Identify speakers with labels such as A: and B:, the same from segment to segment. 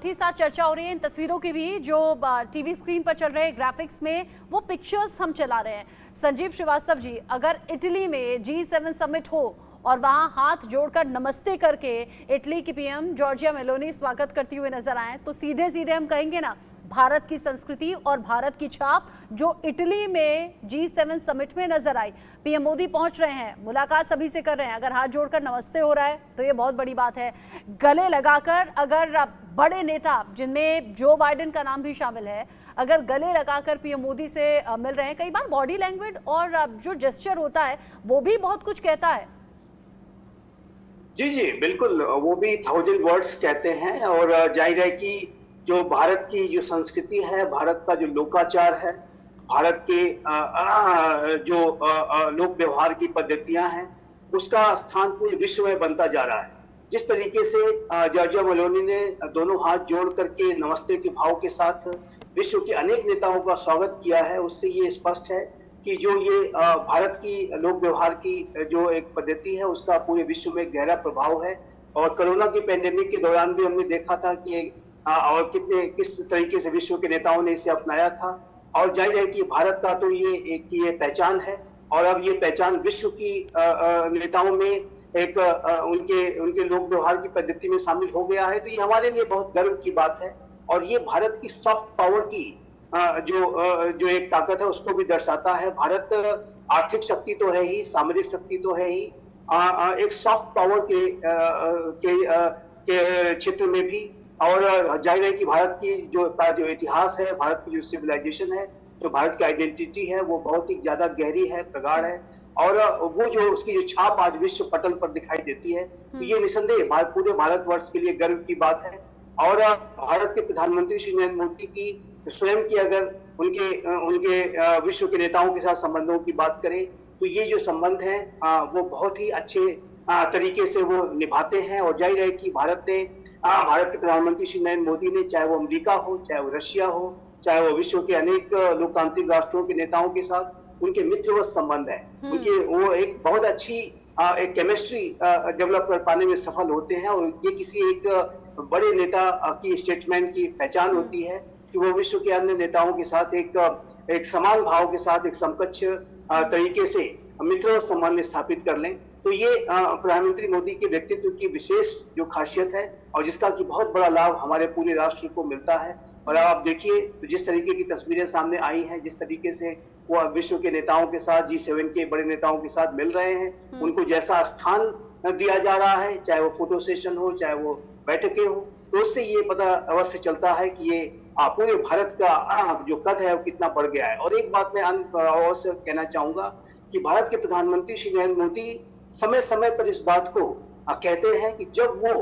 A: ही साथ चर्चा हो रही है इन तस्वीरों की भी जो टीवी स्क्रीन पर चल रहे हैं ग्राफिक्स में वो पिक्चर्स हम चला रहे हैं। संजीव श्रीवास्तव जी, अगर इटली में G7 समिट हो और वहां हाथ जोड़कर नमस्ते करके इटली की पीएम जॉर्जिया मेलोनी स्वागत करती हुए नजर आए तो सीधे सीधे हम कहेंगे ना, भारत की संस्कृति और भारत की छाप जो इटली में G7 समिट में नजर आई। पीएम मोदी पहुंच रहे हैं, मुलाकात सभी से कर रहे हैं, अगर हाथ जोड़कर नमस्ते हो रहा है तो ये बहुत बड़ी बात है। गले लगाकर अगर बड़े नेता जिनमें जो बाइडेन का नाम भी शामिल है, अगर गले लगाकर पीएम मोदी से मिल रहे हैं, कई बार बॉडी लैंग्वेज और जो जेस्चर होता है वो भी बहुत कुछ कहता है।
B: जी जी बिल्कुल, वो भी 1000 वर्ड्स कहते हैं। और जाहिर है कि जो भारत की जो संस्कृति है, भारत का जो लोकाचार है, भारत के जो लोक व्यवहार की पद्धतियां हैं, उसका स्थान पूरे विश्व में बनता जा रहा है। जिस तरीके से जॉर्जिया मेलोनी ने दोनों हाथ जोड़ करके नमस्ते के भाव के साथ विश्व के अनेक नेताओं का स्वागत किया है, उससे ये स्पष्ट है कि जो ये भारत की लोक व्यवहार की जो एक पद्धति है उसका पूरे विश्व में गहरा प्रभाव है। और कोरोना की पैंडेमिक के दौरान भी हमने देखा था कि और किस तरीके से विश्व के नेताओं ने इसे अपनाया था। और जाहिर है कि भारत का तो ये पहचान है, और अब ये पहचान विश्व की नेताओं में एक उनके लोक व्यवहार की पद्धति में शामिल हो गया है। तो ये हमारे लिए बहुत गर्व की बात है, और ये भारत की सॉफ्ट पावर की जो एक ताकत है उसको भी दर्शाता है। भारत आर्थिक शक्ति तो है ही, सामरिक शक्ति तो है ही, एक सॉफ्ट पावर के क्षेत्र में भी। और जाहिर है कि भारत की जो इतिहास है, भारत की जो सिविलाइजेशन है, जो भारत की आइडेंटिटी है, वो बहुत ही ज्यादा गहरी है, प्रगाढ़ है। और वो जो उसकी जो छाप आज विश्व पटल पर दिखाई देती है, तो ये निसंदेह पूरे भारतवर्ष के लिए गर्व की बात है। और भारत के प्रधानमंत्री श्री नरेंद्र मोदी की स्वयं की अगर उनके विश्व के नेताओं के साथ संबंधों की बात करें, तो ये जो संबंध है वो बहुत ही अच्छे तरीके से वो निभाते हैं। और जाहिर है कि भारत के प्रधानमंत्री श्री नरेंद्र मोदी ने, चाहे वो अमेरिका हो, चाहे वो रशिया हो, चाहे वो विश्व के अनेक लोकतांत्रिक राष्ट्रों के नेताओं के साथ उनके मित्रवत संबंध है, उनके वो एक बहुत अच्छी एक केमिस्ट्री डेवलप कर पाने में सफल होते हैं। और ये किसी एक बड़े नेता की स्टेटसमैन की पहचान होती है कि वो विश्व के अन्य नेताओं के साथ एक समान भाव के साथ एक समकक्ष तरीके से मित्रवत संबंध स्थापित कर लें। तो ये प्रधानमंत्री मोदी के व्यक्तित्व की विशेष जो खासियत है, और जिसका कि बहुत बड़ा लाभ हमारे पूरे राष्ट्र को मिलता है। और आप देखिए तो जिस तरीके की तस्वीरें सामने आई हैं, जिस तरीके से वो विश्व के नेताओं के साथ, G7 के बड़े नेताओं के साथ मिल रहे हैं, उनको जैसा स्थान दिया जा रहा है, चाहे वो फोटो सेशन हो, चाहे वो बैठकें हो, तो उससे ये पता अवश्य चलता है कि ये पूरे भारत का जो कद है वो कितना बढ़ गया है। और एक बात मैं अवश्य कहना चाहूंगा कि भारत के प्रधानमंत्री श्री नरेंद्र मोदी समय समय पर इस बात को कहते हैं कि जब वो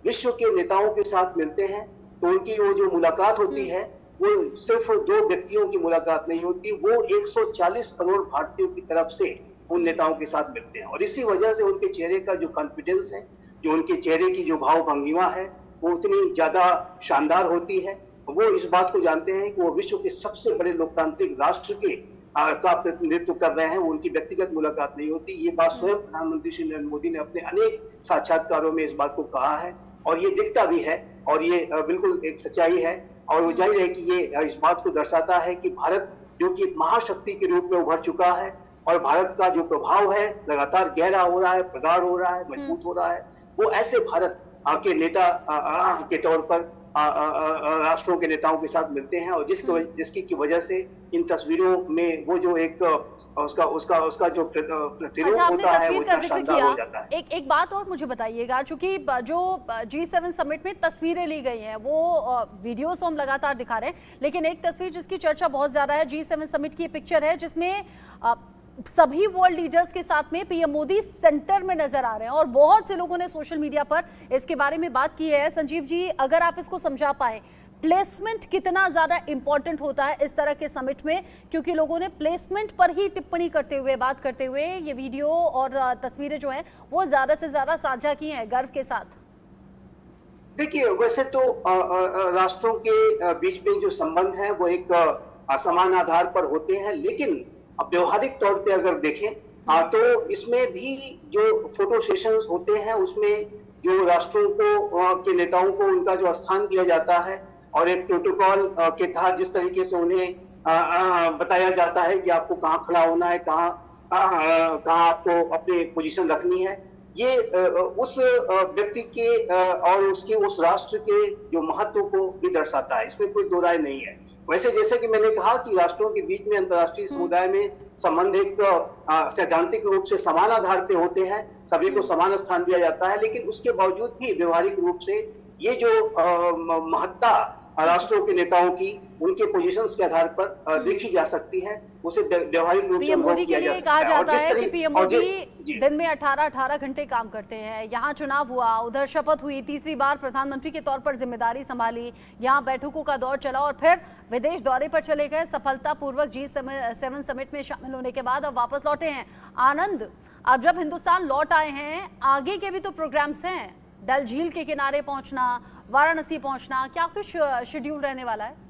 B: विश्व के नेताओं के साथ मिलते हैं तो उनकी वो जो मुलाकात होती है वो सिर्फ दो व्यक्तियों की मुलाकात नहीं होती, वो 140 करोड़ भारतीयों की तरफ से उन नेताओं के साथ मिलते हैं। और इसी वजह से उनके चेहरे का जो कॉन्फिडेंस है, जो उनके चेहरे की जो भाव भंगिमा है, वो उतनी ज्यादा शानदार होती है। वो इस बात को जानते हैं कि वो विश्व के सबसे बड़े लोकतांत्रिक राष्ट्र के का प्रतिनिधित्व कर रहे हैं, वो उनकी व्यक्तिगत मुलाकात नहीं होती। ये बात स्वयं प्रधानमंत्री श्री नरेंद्र मोदी ने अपने अनेक साक्षात्कारों में इस बात को कहा है, और ये दिखता भी है, और ये बिल्कुल एक सच्चाई है। और वो जाहिर है कि ये इस बात को दर्शाता है कि भारत जो कि महाशक्ति के रूप में उभर चुका है, और भारत का जो प्रभाव है लगातार गहरा हो रहा है, प्रगाढ़ हो रहा है, मजबूत हो रहा है। वो ऐसे भारत के नेता के तौर पर राष्ट्रों के नेताओं के साथ मिलते हैं, और जिसकी की वजह से इन तस्वीरों में वो जो एक उसका जो प्रतिरूप होता है वो इतना शानदार हो जाता है।
A: एक बात और मुझे बताइएगा, चूंकि जो G7 समिट में तस्वीरें ली गई हैं वो वीडियोस तो हम लगातार दिखा रहे हैं, लेकिन एक तस्वीर जिसकी चर्चा बहुत ज्यादा है G7 समिट की पिक्चर है जिसमें सभी वर्ल्ड लीडर्स के साथ में पीएम मोदी सेंटर में नजर आ रहे हैं, और बहुत से लोगों ने सोशल मीडिया पर इसके बारे में बात की है। संजीव जी, अगर आप इसको समझा पाए, प्लेसमेंट कितना ज्यादा इंपॉर्टेंट होता है इस तरह के समिट में, क्योंकि लोगों ने प्लेसमेंट पर ही टिप्पणी करते हुए, बात करते हुए ये वीडियो और तस्वीरें जो हैं वो ज्यादा से ज्यादा साझा की हैं गर्व के साथ।
B: देखिए, वैसे तो राष्ट्रों के बीच में जो संबंध है वो एक समान आधार पर होते हैं, लेकिन अब व्यवहारिक तौर पे अगर देखें तो इसमें भी जो फोटो सेशंस होते हैं उसमें जो राष्ट्रों को के नेताओं को उनका जो स्थान दिया जाता है और एक प्रोटोकॉल के तहत जिस तरीके से उन्हें बताया जाता है कि आपको कहाँ खड़ा होना है, कहाँ आपको अपनी पोजीशन रखनी है, ये उस व्यक्ति के और उसके उस राष्ट्र के जो महत्व को भी दर्शाता है, इसमें कोई दो राय नहीं है। वैसे जैसे कि मैंने कहा कि राष्ट्रों के बीच में अंतर्राष्ट्रीय समुदाय में संबंध एक सैद्धांतिक रूप से समान आधार पे होते हैं, सभी को समान स्थान दिया जाता है, लेकिन उसके बावजूद भी व्यवहारिक रूप से ये जो महत्ता राष्ट्रों के नेताओं की उनके पोजीशंस के आधार पर देखी जा सकती है, उसे व्यवहारिक रूप से
A: पीएम मोदी के लिए कहा जाता है कि पीएम मोदी दिन में 18 घंटे काम करते हैं। यहाँ चुनाव हुआ, उधर शपथ हुई, तीसरी बार प्रधानमंत्री के तौर पर जिम्मेदारी संभाली, यहाँ बैठकों का दौर चला और फिर विदेश दौरे पर चले गए। सफलतापूर्वक G7 समिट में शामिल होने के बाद अब वापस लौटे हैं। आनंद, अब जब हिंदुस्तान लौट आए हैं, आगे के भी तो प्रोग्राम्स हैं, डल झील के किनारे पहुंचना, वाराणसी पहुंचना, क्या कुछ शेड्यूल रहने वाला है?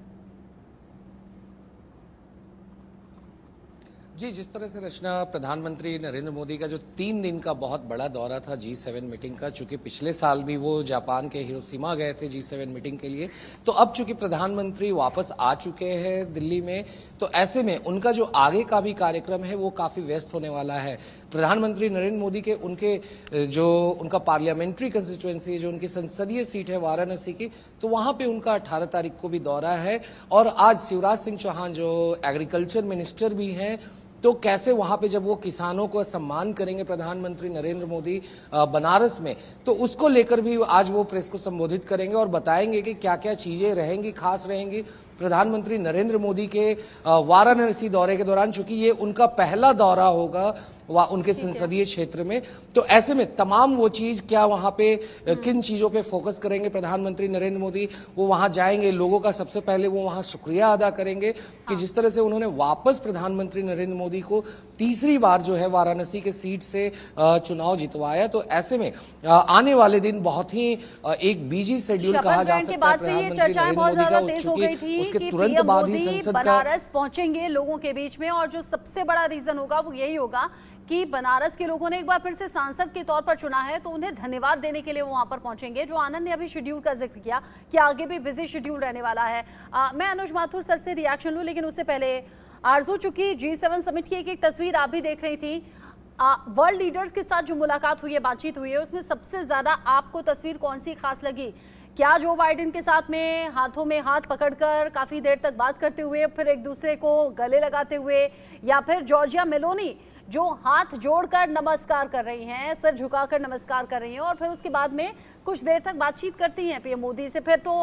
C: जी, जिस तरह से रचना, प्रधानमंत्री नरेंद्र मोदी का जो 3 दिन का बहुत बड़ा दौरा था G7 मीटिंग का, चूंकि पिछले साल भी वो जापान के हिरोशिमा गए थे G7 मीटिंग के लिए, तो अब चूंकि प्रधानमंत्री वापस आ चुके हैं दिल्ली में, तो ऐसे में उनका जो आगे का भी कार्यक्रम है वो काफी व्यस्त होने वाला है। प्रधानमंत्री नरेंद्र मोदी के उनका पार्लियामेंट्री कंस्टिट्यूएंसी, जो उनकी संसदीय सीट है वाराणसी की, तो वहां पे उनका 18 तारीख को भी दौरा है। और आज शिवराज सिंह चौहान जो एग्रीकल्चर मिनिस्टर भी हैं, तो कैसे वहां पे जब वो किसानों को सम्मान करेंगे प्रधानमंत्री नरेंद्र मोदी बनारस में, तो उसको लेकर भी आज वो प्रेस को संबोधित करेंगे और बताएंगे कि क्या क्या चीजें रहेंगी, खास रहेंगी प्रधानमंत्री नरेंद्र मोदी के वाराणसी दौरे के दौरान, चूंकि ये उनका पहला दौरा होगा उनके संसदीय क्षेत्र में। तो ऐसे में तमाम वो चीज क्या वहां पे किन चीजों पे फोकस करेंगे प्रधानमंत्री नरेंद्र मोदी, वो वहां जाएंगे, लोगों का सबसे पहले वो वहां शुक्रिया अदा करेंगे कि जिस तरह से उन्होंने वापस प्रधानमंत्री नरेंद्र मोदी को तीसरी बार जो है वाराणसी के सीट से चुनाव जितवाया। तो ऐसे में आने वाले दिन बहुत ही एक बिजी शेड्यूल कहा जा सकता है प्रधानमंत्री नरेंद्र मोदी का, चूंकि उसके तुरंत बाद ही संसद का
A: बनारस पहुंचेंगे लोगों के बीच में। और जो सबसे बड़ा रीजन होगा वो यही होगा कि बनारस के लोगों ने एक बार फिर से सांसद के तौर पर चुना है, तो उन्हें धन्यवाद देने के लिए वो वहां पर पहुंचेंगे। जो आनंद ने अभी शेड्यूल का जिक्र किया कि आगे भी बिजी शेड्यूल रहने वाला है। मैं अनुज माथुर सर से रिएक्शन लूं, लेकिन उससे पहले आरजू, चूंकि G7 समिट की एक तस्वीर आप भी देख रही थी, वर्ल्ड लीडर्स के साथ जो मुलाकात हुई है, बातचीत हुई है, उसमें सबसे ज्यादा आपको तस्वीर कौन सी खास लगी? क्या जो बाइडेन के साथ में हाथों में हाथ पकड़कर काफी देर तक बात करते हुए, फिर एक दूसरे को गले लगाते हुए, या फिर जॉर्जिया मेलोनी जो हाथ जोड़कर नमस्कार कर रही हैं, सर झुकाकर नमस्कार कर रही हैं और फिर उसके बाद में कुछ देर तक बातचीत करती हैं पीएम मोदी से? फिर तो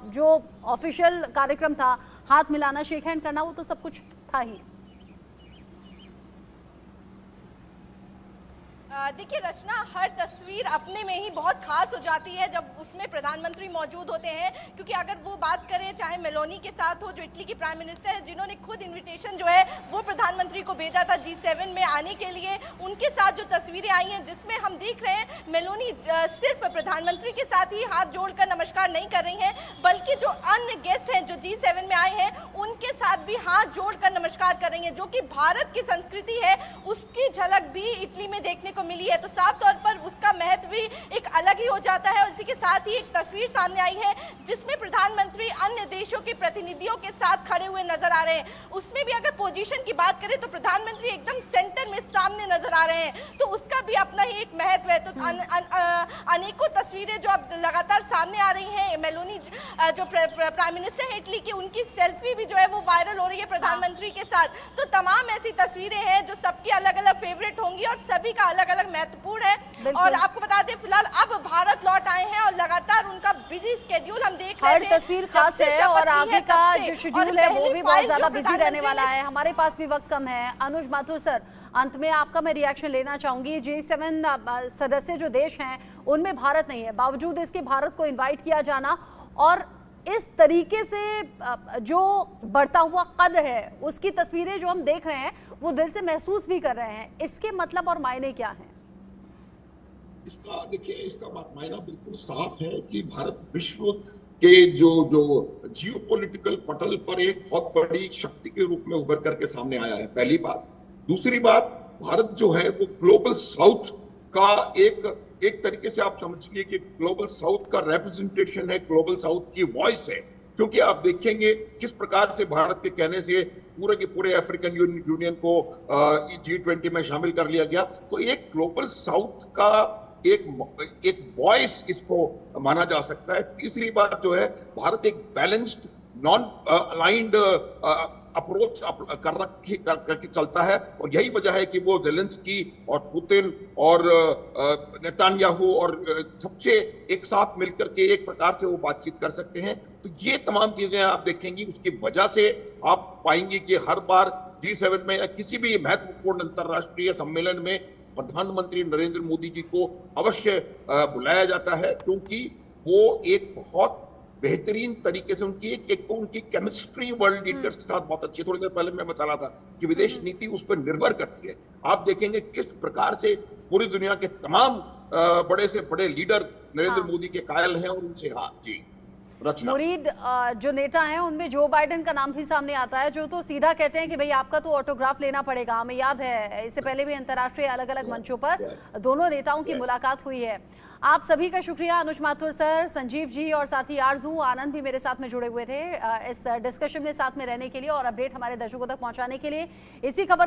A: जो ऑफिशियल कार्यक्रम था, हाथ मिलाना, शेक हैंड करना, वो तो सब कुछ था ही।
D: देखिए रचना, हर तस्वीर अपने में ही बहुत खास हो जाती है जब उसमें प्रधानमंत्री मौजूद होते हैं, क्योंकि अगर वो बात करें चाहे मेलोनी के साथ हो, जो इटली की प्राइम मिनिस्टर है, जिन्होंने खुद इनविटेशन जो है वो प्रधानमंत्री को भेजा था G7 में आने के लिए, उनके साथ जो तस्वीरें आई हैं जिसमें हम देख रहे हैं मेलोनी सिर्फ प्रधानमंत्री के साथ ही हाथ जोड़कर नमस्कार नहीं कर रही हैं, बल्कि जो अन्य गेस्ट हैं जो G7 में आए हैं उनके साथ भी हाथ जोड़कर नमस्कार कर रही हैं, जो कि भारत की संस्कृति है उसकी झलक भी इटली में देखने को मिली है। तो साफ तौर पर उसका महत्व भी एक अलग ही हो जाता है। और इसी के साथ ही एक तस्वीर सामने आई है जिसमें प्रधानमंत्री अन्य देशों के प्रतिनिधियों के साथ खड़े हुए नजर आ रहे हैं। उसमें भी अगर पोजीशन की बात करें तो प्रधानमंत्री एकदम सेंटर में सामने नजर आ रहे हैं, तो उसका भी अपना ही एक महत्व है। तो अनेकों तस्वीरें जो अब लगातार सामने आ रही हैं, मेलोनी जो प्राइम मिनिस्टर है इटली की, उनकी सेल्फी भी जो है वो वायरल हो रही है प्रधानमंत्री के साथ। तो तमाम ऐसी तस्वीरें हैं जो सबकी अलग अलग फेवरेट होंगी और सभी का अलग अलग महत्वपूर्ण है। और आपको बता दें फिलहाल अब भारत लौट आए हैं और लगातार उनका बिजी स्केड्यूल हम देख रहे थे।
A: हर तस्वीर खास है और आगे का जो शेड्यूल है वो भी बहुत ज्यादा बिजी रहने वाला है। हमारे पास भी वक्त कम है। अनुज माथुर सर, अंत में आपका मैं रिएक्शन लेना चाहूंगी। G7 सदस्य जो देश हैं उनमें भारत नहीं है, बावजूद इसके भारत को इन्वाइट किया जाना और इस तरीके से जो बढ़ता हुआ कद है उसकी तस्वीरें जो हम देख रहे हैं वो दिल से महसूस भी कर रहे हैं, इसके मतलब और मायने क्या हैं?
E: इसका देखिए, इसका मायना बिल्कुल साफ है कि भारत विश्व के जो जियोपॉलिटिकल पटल पर एक बहुत बड़ी शक्ति के रूप में उभर करके सामने आया है, पहली बात। दूसरी बात, भारत जो है वो ग्लोबल साउथ का एक एक तरीके से आप समझिए कि ग्लोबल साउथ का रिप्रेजेंटेशन है, ग्लोबल साउथ की वॉइस है। क्योंकि आप देखेंगे किस प्रकार से भारत के कहने से पूरे के पूरे अफ्रीकन यूनियन को G20 में शामिल कर लिया गया। तो एक ग्लोबल साउथ का एक वॉइस इसको माना जा सकता है। तीसरी बात जो है, भारत एक बैलेंस्ड नॉन अलाइंड अप्रोच करके चलता है, और यही वजह है कि वो ज़ेलेंस्की और पुतिन और नेतान्याहू और सबसे एक साथ मिलकर के एक प्रकार से वो बातचीत कर सकते हैं। तो ये तमाम चीजें आप देखेंगी, उसकी वजह से आप पाएंगे कि हर बार G7 में या किसी भी महत्वपूर्ण अंतर्राष्ट्रीय सम्मेलन में प्रधानमंत्री नरेंद्र मोदी जी को अवश्य बुलाया जाता है, क्योंकि वो एक बहुत बेहतरीन तरीके से एक तो उनकी केमिस्ट्री वर्ल्ड लीडर्स के साथ बहुत अच्छी। थोड़ी देर पहले मैं बता रहा था कि विदेश नीति उस पर निर्भर करती है। आप देखेंगे किस प्रकार से पूरी दुनिया के तमाम बड़े से बड़े लीडर नरेंद्र मोदी के कायल हैं, और उनसे जी रचना।
A: मुरीद, जो नेता हैं उनमें जो बाइडेन का नाम भी सामने आता है, जो तो सीधा कहते हैं कि भाई आपका तो ऑटोग्राफ लेना पड़ेगा। हमें याद है इससे पहले भी अंतर्राष्ट्रीय अलग अलग मंचों पर दोनों नेताओं की मुलाकात हुई है। आप सभी का शुक्रिया, अनुज माथुर सर, संजीव जी और साथ ही आरजू आनंद भी मेरे साथ में जुड़े हुए थे इस डिस्कशन में साथ में रहने के लिए और अपडेट हमारे दर्शकों तक पहुंचाने के लिए। इसी खबर